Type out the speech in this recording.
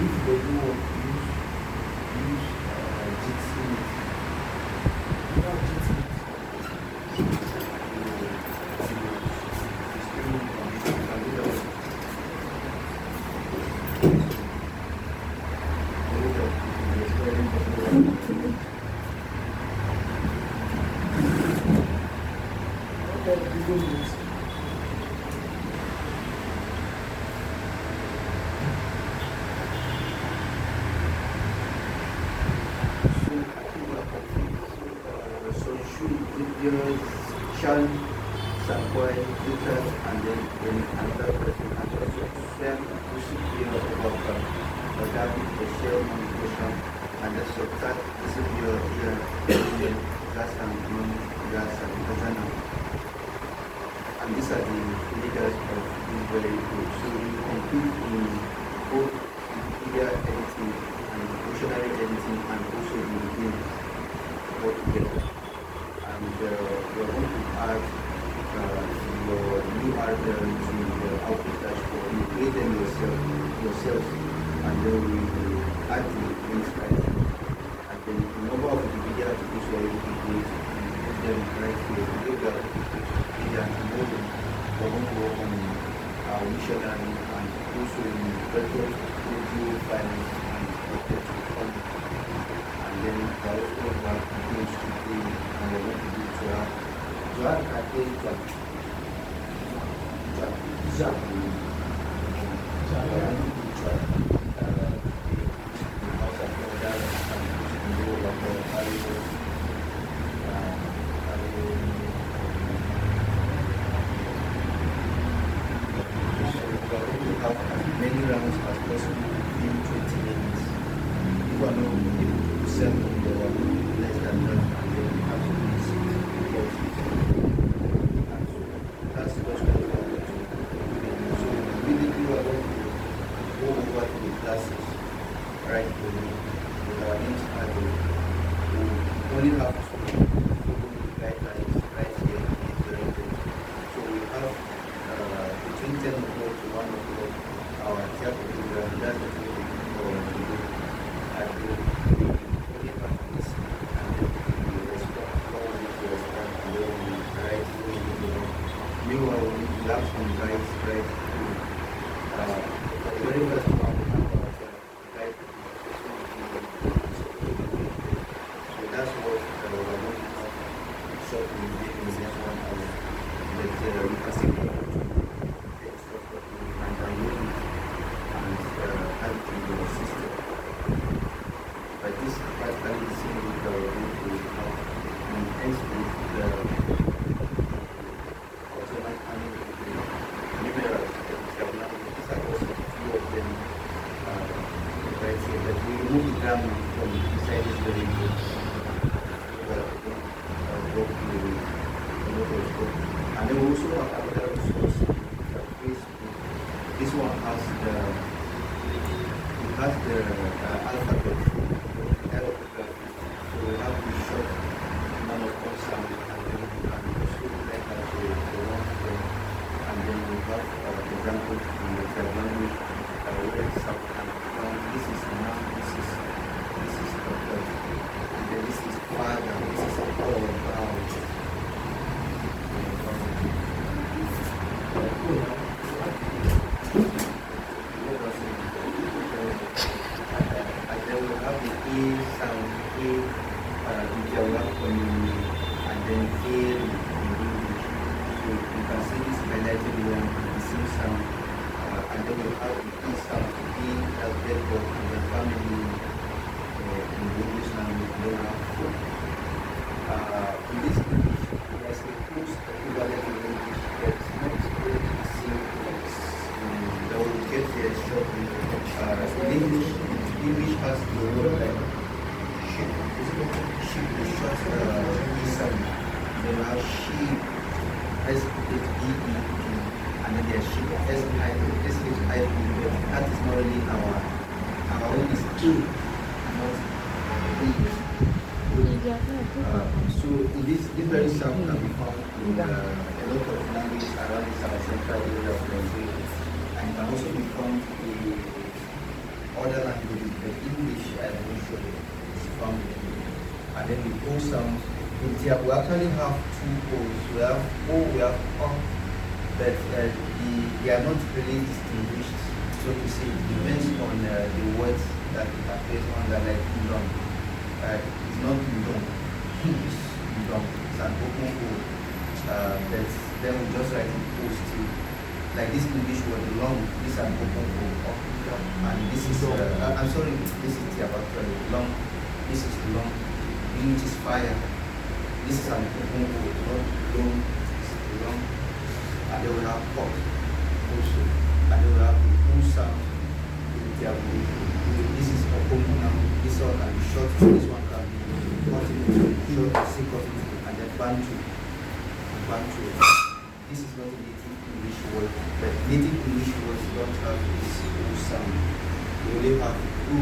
if they do use Jitsi, Sean, Sakwai, Peter, and then another person, and also Sam, who should be about David, the share communication, and the that this is your gas and gas and Kazana. And these are the leaders of this very group. So we compete in both Wikipedia editing and dictionary editing and also in the game altogether. And we are going to add your new article to the output dashboard. You create them yourself, and then we will add the links right here. And then the number of Wikipedia articles you are able to create, and put them right here. We give that Wikipedia and tomorrow we're going to work on our missionary and also in virtual audio files and virtual content. And then we also have things to do, and we're going to do many rounds as possible within 20 minutes. If we are not able to sell less than that, and then we have to use because that's just what we are going to do. So immediately we are going to go over to the classes right with our names and we only have to follow the guidelines right here in the directory. So we have between 10 o'clock to 1 o'clock our Tyap Wiki Bootcamp. That's what we do and we only practice and then we respond, how we need to respond, and then we write those videos. Meanwhile, we have some guides right through. For the very first one, we have our guide. So that's what we're going to have short in the next 1 hour. But we can see the text of what we can download and add it to your system. But this practically the same with the have and hence with the automatic handling of the numerals that we have. These are also a few of them right here. But we remove the grammar from inside this very good. And then we also have another resource that Facebook. This one has the alphabet. So we have the short amount of consonant and then we can also like the one there. And then we have examples in the third language where it's up and down. This is now, this is doctor, and then this is father, this is all about. And then we have the A sound, A in Jawakoni, and then A in English. So you can see this highlighted one, the same sound, and then we have the E sound, E as bedrock, and the family in the English language, and then we have four. In this English, there's a close equivalent in English, but it's not very simple. That will get there shortly. In English has the word like sheep. Sheep is short E sound. Then we have sheep, S-H-E-E-P, and then there's sheep, S-H-I-P, but that is not really our own is E, not E. So this very sound can be found in a lot of languages around the South Central area of Nigeria, and can also be found in other languages, but English I don't show is found in it. And then the O sounds in Tyap, we actually have two O's. We have O, we have O, but they are not really distinguished, so to say. It depends on the words that it appears under, like udon. It's not udon, it's udon. It's an open O. But then we just write it O still. Like this English word long, this is an open O, and this is, I'm sorry, this is Tyap actually, long, this is long, which is fire. This is an open O, not long, this is long, and then we have pot also, and then we have the O sound in Tyap. This is open now, this one can be short, this one can be cut into short, second, and then bantu. This is not a native English word, but native English words don't have this O sound. We only have O